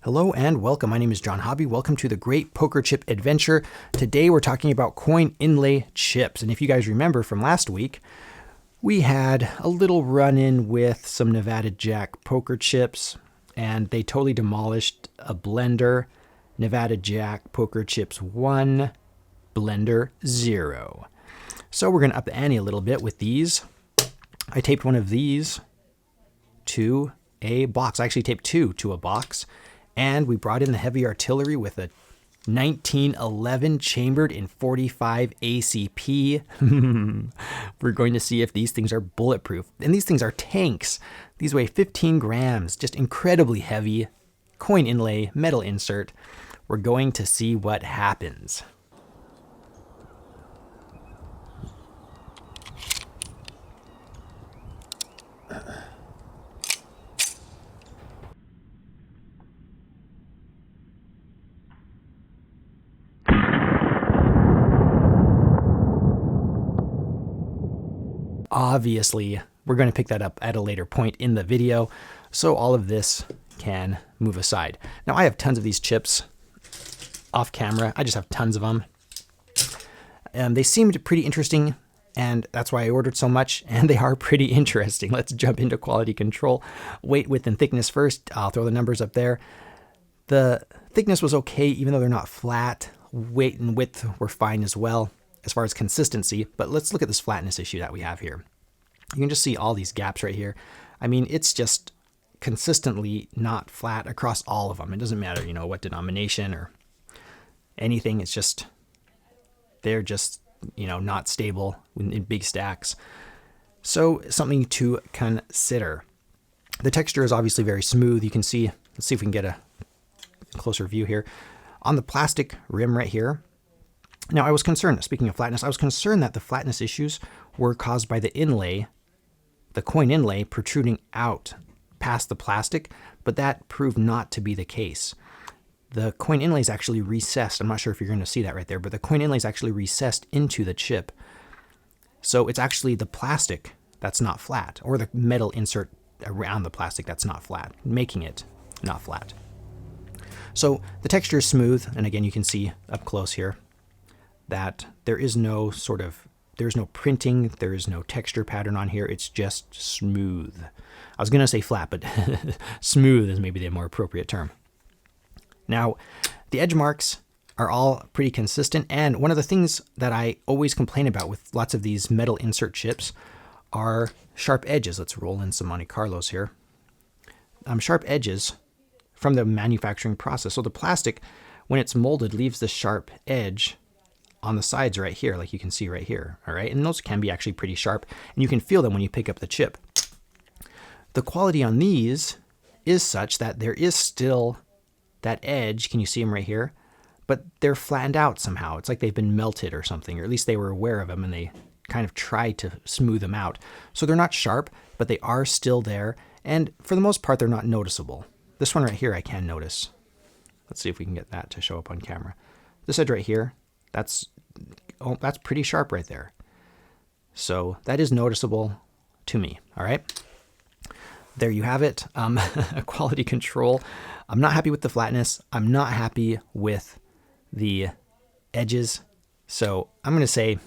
Hello and welcome. My name is John Hobby. Welcome to the Great Poker Chip Adventure. Today we're talking about coin inlay chips. And if you guys remember from last week, we had a little run-in with some Nevada Jack poker chips, and they totally demolished a blender. Nevada Jack poker chips 1, blender 0. So we're going to up the ante a little bit with these. I taped one of these to a box. I actually taped two to a box. And we brought in the heavy artillery with a 1911 chambered in 45 ACP. We're going to see if these things are bulletproof. And these things are tanks. These weigh 15 grams, just incredibly heavy. Coin inlay, metal insert. We're going to see what happens. Obviously, we're going to pick that up at a later point in the video, so all of this can move aside. Now, I have tons of these chips off camera. I just have tons of them. They seemed pretty interesting, and that's why I ordered so much, and they are pretty interesting. Let's jump into quality control. Weight, width, and thickness first. I'll throw the numbers up there. The thickness was okay, even though they're not flat. Weight and width were fine as well, as far as consistency, but let's look at this flatness issue that we have here. You can just see all these gaps right here. I mean, it's just consistently not flat across all of them. It doesn't matter, what denomination or anything. It's just, they're just, not stable in big stacks. So something to consider. The texture is obviously very smooth. You can see, let's see if we can get a closer view here. On the plastic rim right here, now, I was concerned, speaking of flatness, I was concerned that the flatness issues were caused by the inlay, the coin inlay protruding out past the plastic, but that proved not to be the case. The coin inlay is actually recessed. I'm not sure if you're going to see that right there, but the coin inlay is actually recessed into the chip. So it's actually the plastic that's not flat, or the metal insert around the plastic that's not flat, making it not flat. So the texture is smooth, and again, you can see up close here that there's no printing, there is no texture pattern on here. It's just smooth. I was going to say flat, but smooth is maybe the more appropriate term. Now, the edge marks are all pretty consistent. And one of the things that I always complain about with lots of these metal insert chips are sharp edges. Let's roll in some Monte Carlos here. Sharp edges from the manufacturing process. So the plastic, when it's molded, leaves the sharp edge on the sides right here, like you can see right here, all right? And those can be actually pretty sharp, and you can feel them when you pick up the chip. The quality on these is such that there is still that edge, can you see them right here? But they're flattened out somehow. It's like they've been melted or something, or at least they were aware of them and they kind of tried to smooth them out. So they're not sharp, but they are still there, and for the most part, they're not noticeable. This one right here I can notice. Let's see if we can get that to show up on camera. This edge right here, that's pretty sharp right there. So that is noticeable to me, all right? There you have it. Quality control. I'm not happy with the flatness. I'm not happy with the edges. So I'm going to say,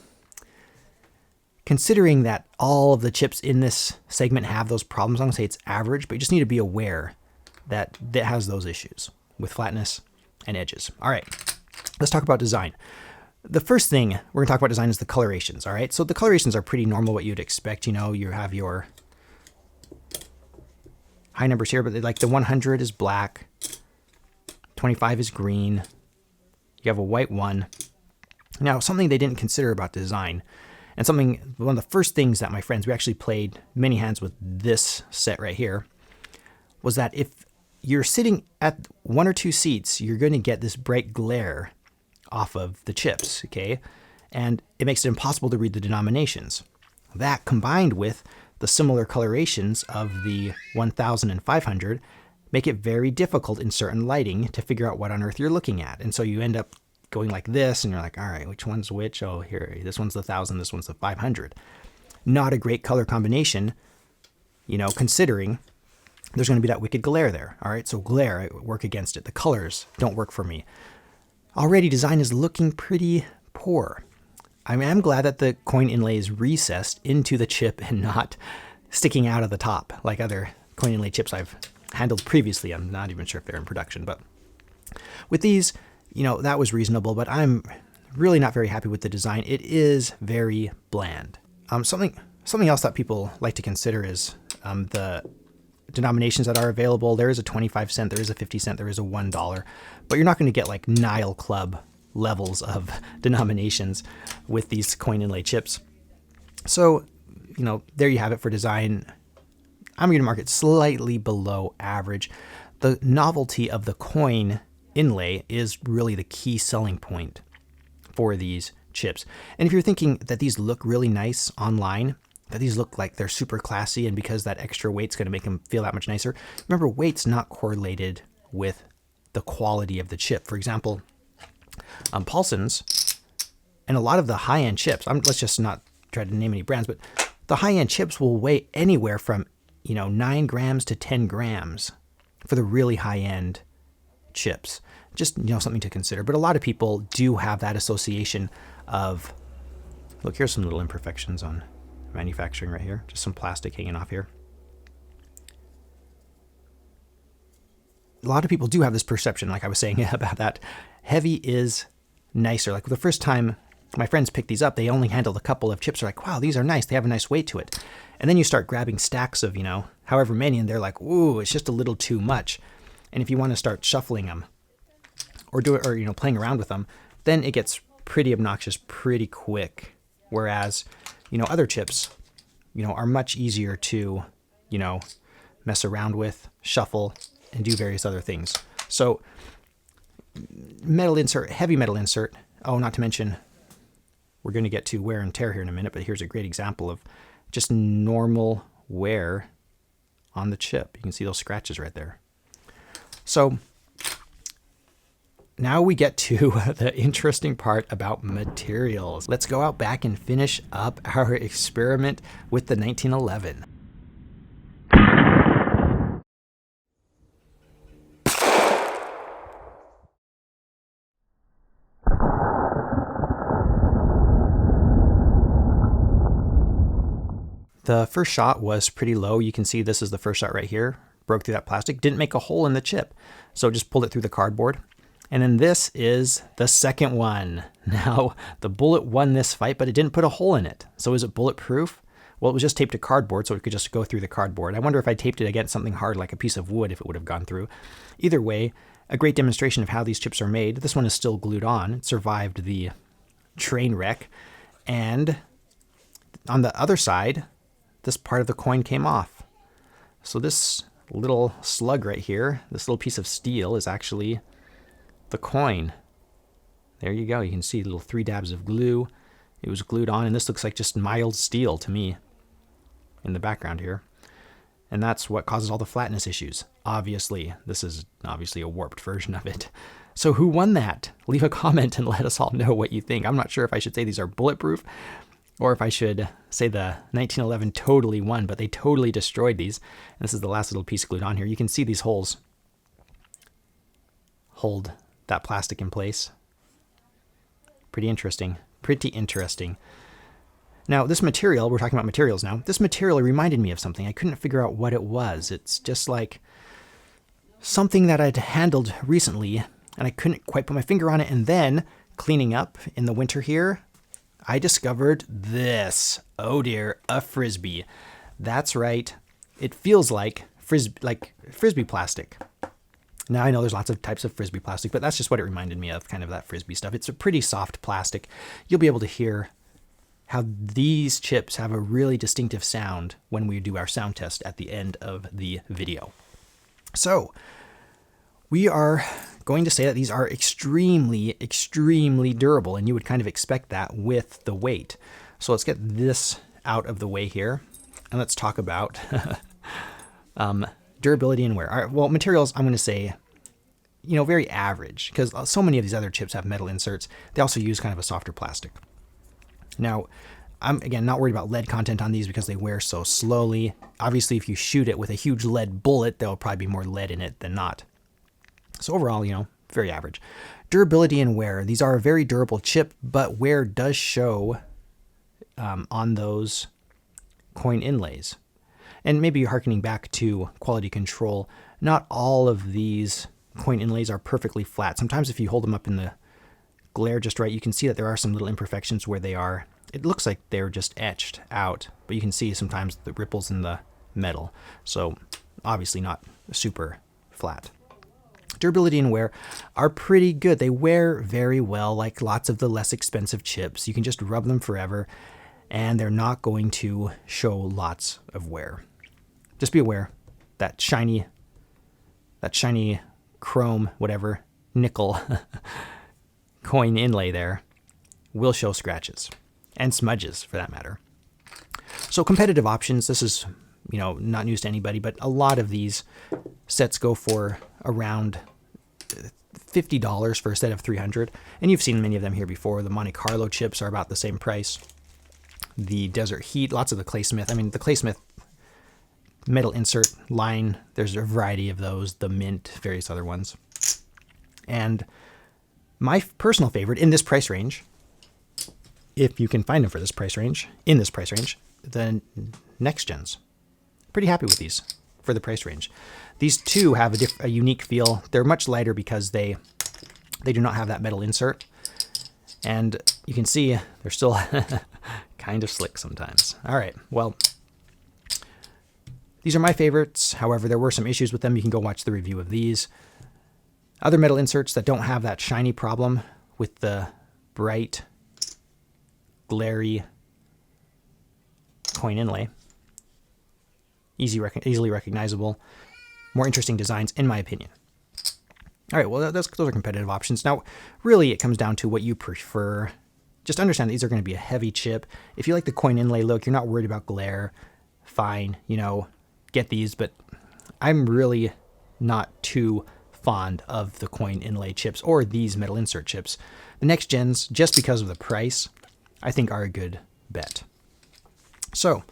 considering that all of the chips in this segment have those problems, I'm going to say it's average, but you just need to be aware that it has those issues with flatness and edges. All right, let's talk about design. The first thing we're going to talk about design is the colorations, all right? So the colorations are pretty normal, what you'd expect. You have your high numbers here, but like the 100 is black, 25 is green, you have a white 1. Now, something they didn't consider about design, and one of the first things that my friends, we actually played many hands with this set right here, was that if you're sitting at 1 or 2 seats, you're going to get this bright glare off of the chips, okay? And it makes it impossible to read the denominations. That combined with the similar colorations of the 1000 and 500 make it very difficult in certain lighting to figure out what on earth you're looking at. And so you end up going like this, and you're like, all right, which one's which? Oh, here, this one's the 1000, this one's the 500. Not a great color combination, considering there's going to be that wicked glare there. All right, so glare, I work against it. The colors don't work for me. Already design is looking pretty poor. I mean, I'm glad that the coin inlay is recessed into the chip and not sticking out of the top like other coin inlay chips I've handled previously. I'm not even sure if they're in production, but with these, you know, that was reasonable, but I'm really not very happy with the design. It is very bland. Something else that people like to consider is the denominations that are available. There is a 25 cent, there is a 50 cent, there is a $1, but you're not going to get like Nile Club levels of denominations with these coin inlay chips. So, you know, there you have it for design. I'm going to mark it slightly below average. The novelty of the coin inlay is really the key selling point for these chips. And if you're thinking that these look really nice online, that these look like they're super classy, and because that extra weight's going to make them feel that much nicer, remember, weight's not correlated with the quality of the chip. For example, Paulson's and a lot of the high-end chips, let's just not try to name any brands, but the high-end chips will weigh anywhere from, you know, 9 grams to 10 grams for the really high-end chips. Just, you know, something to consider. But a lot of people do have that association of, look, here's some little imperfections on manufacturing right here. Just some plastic hanging off here. A lot of people do have this perception, like I was saying, about that. Heavy is nicer. Like the first time my friends picked these up, they only handled a couple of chips. They're like, wow, these are nice. They have a nice weight to it. And then you start grabbing stacks of, you know, however many, and they're like, ooh, it's just a little too much. And if you want to start shuffling them or you know, playing around with them, then it gets pretty obnoxious pretty quick. Whereas, you know, other chips, you know, are much easier to, you know, mess around with, shuffle, and do various other things. So metal insert, heavy metal insert. Oh, not to mention, we're going to get to wear and tear here in a minute, but here's a great example of just normal wear on the chip. You can see those scratches right there. So now we get to the interesting part about materials. Let's go out back and finish up our experiment with the 1911. The first shot was pretty low. You can see this is the first shot right here. Broke through that plastic, didn't make a hole in the chip. So just pulled it through the cardboard. And then this is the second one. Now, the bullet won this fight, but it didn't put a hole in it. So is it bulletproof? Well, it was just taped to cardboard, so it could just go through the cardboard. I wonder if I taped it against something hard like a piece of wood, if it would have gone through. Either way, a great demonstration of how these chips are made. This one is still glued on. It survived the train wreck. And on the other side, this part of the coin came off. So this little slug right here, this little piece of steel, is actually the coin. There you go. You can see little 3 dabs of glue. It was glued on, and this looks like just mild steel to me in the background here. And that's what causes all the flatness issues. Obviously, this is obviously a warped version of it. So who won that? Leave a comment and let us all know what you think. I'm not sure if I should say these are bulletproof or if I should say the 1911 totally won, but they totally destroyed these. And this is the last little piece glued on here. You can see these holes hold that plastic in place. Pretty interesting. Pretty interesting. Now, this material, we're talking about materials now. This material reminded me of something. I couldn't figure out what it was. It's just like something that I'd handled recently, and I couldn't quite put my finger on it. And then, cleaning up in the winter here, I discovered this. Oh dear, a Frisbee. That's right. It feels like Frisbee plastic. Now, I know there's lots of types of Frisbee plastic, but that's just what it reminded me of, kind of that Frisbee stuff. It's a pretty soft plastic. You'll be able to hear how these chips have a really distinctive sound when we do our sound test at the end of the video. So, we are going to say that these are extremely, extremely durable, and you would kind of expect that with the weight. So let's get this out of the way here, and let's talk about durability and wear. All right, well, materials, I'm going to say, you know, very average, because so many of these other chips have metal inserts. They also use kind of a softer plastic. Now, I'm, again, not worried about lead content on these because they wear so slowly. Obviously, if you shoot it with a huge lead bullet, there'll probably be more lead in it than not. So overall, you know, very average. Durability and wear. These are a very durable chip, but wear does show on those coin inlays. And maybe you're harkening back to quality control. Not all of these coin inlays are perfectly flat. Sometimes if you hold them up in the glare just right, you can see that there are some little imperfections where they are. It looks like they're just etched out, but you can see sometimes the ripples in the metal. So obviously not super flat. Durability and wear are pretty good. They wear very well, like lots of the less expensive chips. You can just rub them forever, and they're not going to show lots of wear. Just be aware that shiny chrome, whatever, nickel coin inlay there will show scratches. And smudges, for that matter. So competitive options, this is, you know, not news to anybody, but a lot of these sets go for around $50 for a set of 300. And you've seen many of them here before. The Monte Carlo chips are about the same price. The Desert Heat, lots of the Claysmith. I mean, the Claysmith metal insert line, there's a variety of those. The Mint, various other ones. And my personal favorite in this price range, if you can find them for this price range, in this price range, the next gens. Pretty happy with these for the price range. These two have a unique feel. They're much lighter because they do not have that metal insert. And you can see they're still kind of slick sometimes. All right, well, these are my favorites. However, there were some issues with them. You can go watch the review of these. Other metal inserts that don't have that shiny problem with the bright, glary coin inlay. Easily recognizable. More interesting designs, in my opinion. All right, well, those are competitive options. Now, really, it comes down to what you prefer. Just understand that these are going to be a heavy chip. If you like the coin inlay look, you're not worried about glare, fine, you know, get these. But I'm really not too fond of the coin inlay chips or these metal insert chips. The next gens, just because of the price, I think are a good bet. So,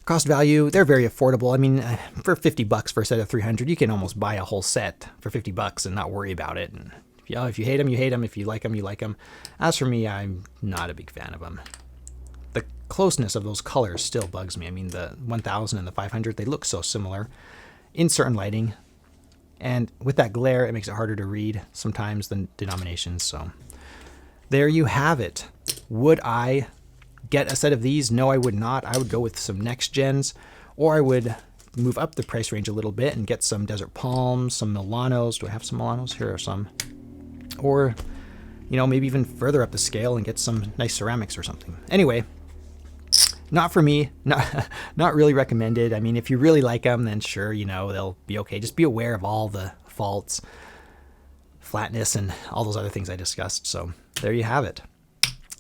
cost value, they're very affordable. I mean, for $50 for a set of 300, you can almost buy a whole set for $50 and not worry about it. And if you hate them, you hate them. If you like them, you like them. As for me, I'm not a big fan of them. The closeness of those colors still bugs me. I mean, the 1000 and the 500, they look so similar in certain lighting. And with that glare, it makes it harder to read sometimes than denominations. So there you have it. Would I get a set of these? No, I would not. I would go with some next gens, or I would move up the price range a little bit and get some Desert Palms, some Milanos. Do I have some Milanos? Here are some. Or, you know, maybe even further up the scale and get some nice ceramics or something. Anyway, not for me. Not really recommended. I mean, if you really like them, then sure, you know, they'll be okay. Just be aware of all the faults, flatness, and all those other things I discussed. So there you have it.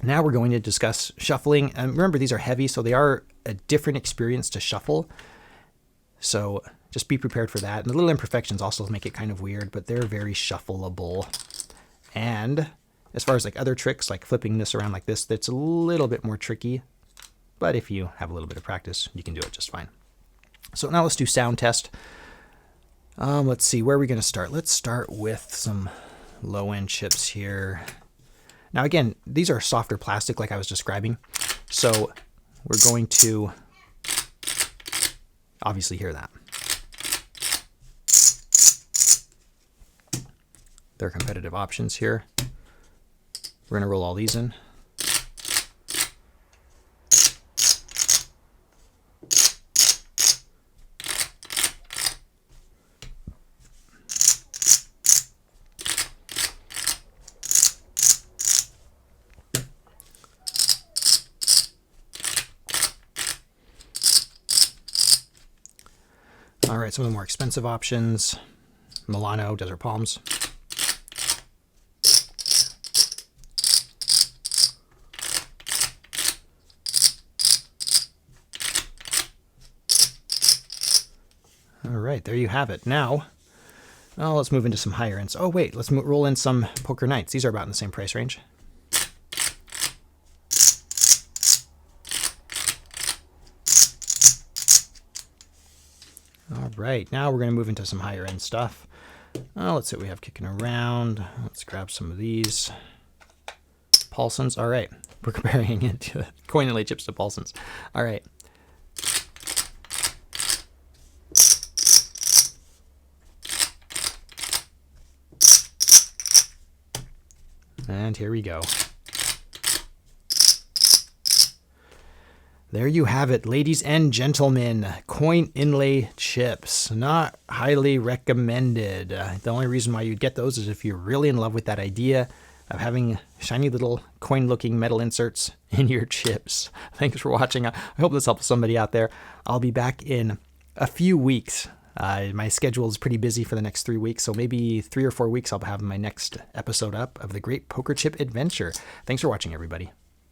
Now we're going to discuss shuffling. And remember, these are heavy, so they are a different experience to shuffle. So just be prepared for that. And the little imperfections also make it kind of weird, but they're very shuffleable. And as far as like other tricks, like flipping this around like this, that's a little bit more tricky. But if you have a little bit of practice, you can do it just fine. So now let's do sound test. Let's see, where are we going to start? Let's start with some low-end chips here. Now again, these are softer plastic like I was describing. So we're going to obviously hear that. There are competitive options here. We're going to roll all these in. All right, some of the more expensive options. Milano, Desert Palms. All right, there you have it. Now, let's move into some higher ends. Oh, wait, let's roll in some Poker Nights. These are about in the same price range. right, now we're going to move into some higher end stuff. Let's see what we have kicking around. Let's grab some of these. Paulsons. All right, we're comparing it to coin inlay chips to Paulsons. All right. And here we go. There you have it, ladies and gentlemen. Coin inlay chips. Not highly recommended. The only reason why you'd get those is if you're really in love with that idea of having shiny little coin-looking metal inserts in your chips. Thanks for watching. I hope this helps somebody out there. I'll be back in a few weeks. My schedule is pretty busy for the next 3 weeks, so maybe 3 or 4 weeks I'll have my next episode up of the Great Poker Chip Adventure. Thanks for watching, everybody.